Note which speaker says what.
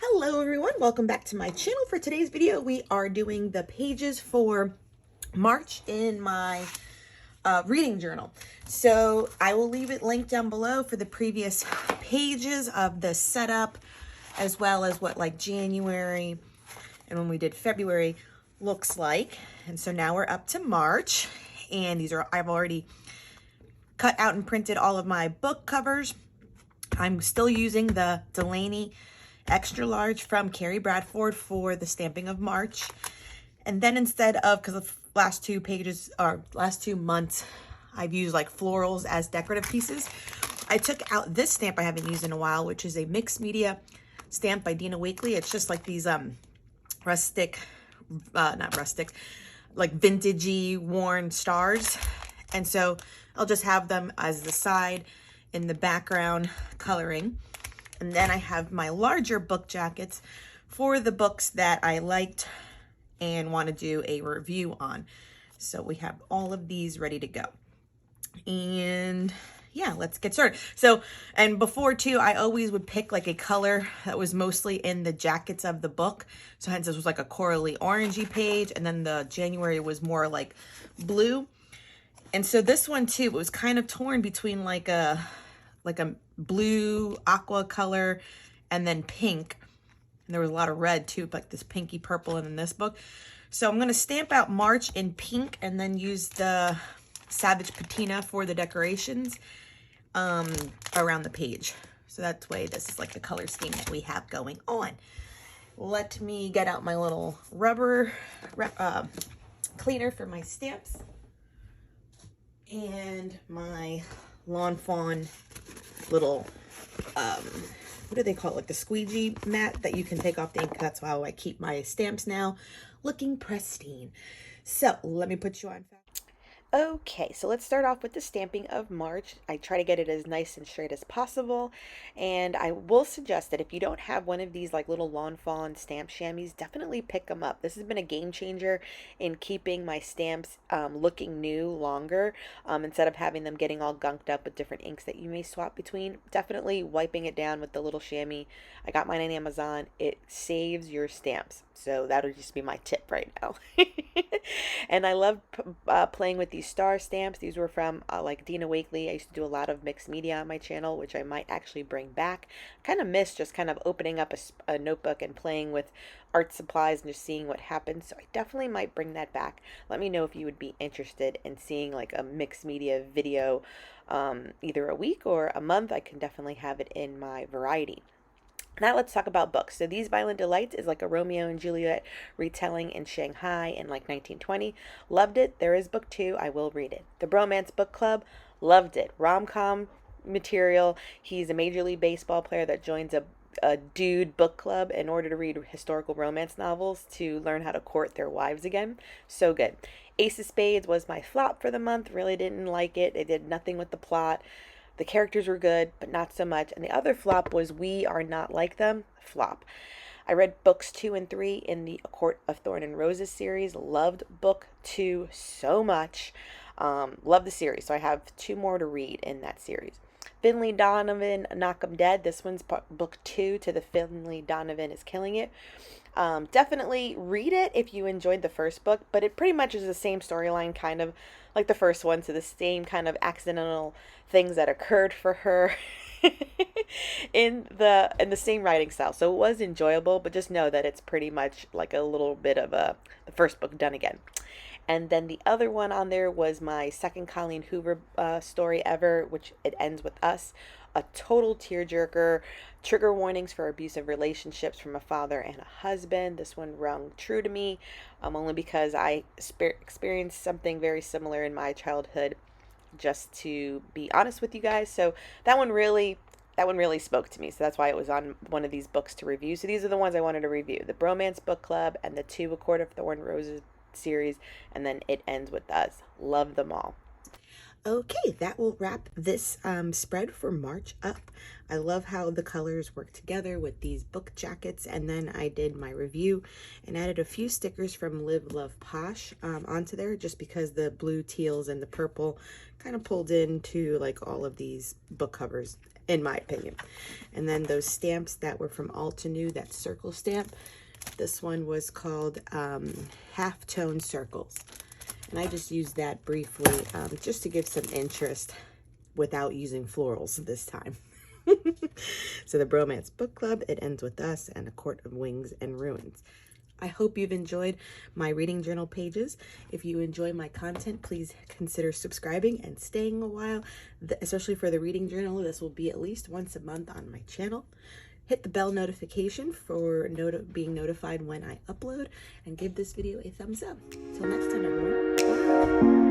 Speaker 1: Hello everyone, welcome back to my channel. For today's video, we are doing the pages for March in my reading journal. So I will leave it linked down below for the previous pages of the setup, as well as what like January and when we did February looks like. And so now we're up to March, and I've already cut out and printed all of my book covers. I'm still using the Delaney extra large from Carrie Bradford for the stamping of March. And then instead of, because the last two pages or last 2 months, I've used like florals as decorative pieces. I took out this stamp I haven't used in a while, which is a mixed media stamp by Dina Wakley. It's just like these rustic, not rustic, like vintagey worn stars. And so I'll just have them as the side in the background coloring. And then I have my larger book jackets for the books that I liked and want to do a review on. So we have all of these ready to go. And yeah, let's get started. So, and before too, I always would pick like a color that was mostly in the jackets of the book. So hence this was like a corally orangey page, and then the January was more like blue. And so this one too, it was kind of torn between like a blue aqua color and then pink. And there was a lot of red too, like this pinky purple in this book. So I'm going to stamp out March in pink and then use the Savage Patina for the decorations around the page. So that's way this is like the color scheme that we have going on. Let me get out my little rubber cleaner for my stamps and my Lawn Fawn little what do they call it, like the squeegee mat that you can take off the ink. That's how I keep my stamps now looking pristine. So let me put you on. Okay, so let's start off with the stamping of March. I try to get it as nice and straight as possible, and I will suggest that if you don't have one of these like little Lawn Fawn stamp chamois, definitely pick them up. This has been a game changer in keeping my stamps looking new longer, instead of having them getting all gunked up with different inks that you may swap between. Definitely wiping it down with the little chamois. I got mine on Amazon. It saves your stamps, so that'll just be my tip right now. And I love playing with these star stamps. These were from like Dina Wakley. I used to do a lot of mixed media on my channel, which I might actually bring back. Kind of miss just kind of opening up a notebook and playing with art supplies and just seeing what happens. So I definitely might bring that back. Let me know if you would be interested in seeing like a mixed media video, either a week or a month. I can definitely have it in my variety. Now let's talk about books. So These Violent Delights is like a Romeo and Juliet retelling in Shanghai in like 1920. Loved it. There is book 2. I will read it. The Bromance Book Club. Loved it. Rom-com material. He's a Major League Baseball player that joins a dude book club in order to read historical romance novels to learn how to court their wives again. So good. Ace of Spades was my flop for the month. Really didn't like it. It did nothing with the plot. The characters were good, but not so much. And the other flop was We Are Not Like Them. Flop. I read books 2 and 3 in the A Court of Thorn and Roses series. Loved book 2 so much. Love the series. So I have 2 more to read in that series. Finley Donovan, Knock 'em Dead. This one's book 2 to the Finley Donovan is Killing It. Definitely read it if you enjoyed the first book, but it pretty much is the same storyline, kind of like the first one, so the same kind of accidental things that occurred for her in the same writing style. So it was enjoyable, but just know that it's pretty much like a little bit of the first book done again. And then the other one on there was my second Colleen Hoover story ever, which it ends with us. A total tearjerker. Trigger warnings for abusive relationships from a father and a husband. This one rung true to me, only because I experienced something very similar in my childhood, just to be honest with you guys. So that one really spoke to me. So that's why it was on one of these books to review. So these are the ones I wanted to review. The Bromance Book Club and the 2 A Court of Thorn Roses series, and then It Ends With Us. Love them all. Okay, that will wrap this spread for March up. I love how the colors work together with these book jackets, and then I did my review and added a few stickers from Live Love Posh onto there, just because the blue, teals, and the purple kind of pulled into like all of these book covers in my opinion. And then those stamps that were from Altenew, that circle stamp. This one was called Halftone Circles. And I just used that briefly just to give some interest without using florals this time. So the Bromance Book Club, It Ends With Us, and A Court of Wings and Ruins. I hope you've enjoyed my reading journal pages. If you enjoy my content, please consider subscribing and staying a while, especially for the reading journal. This will be at least once a month on my channel. Hit the bell notification for being notified when I upload, and give this video a thumbs up. Till next time, everyone. Bye.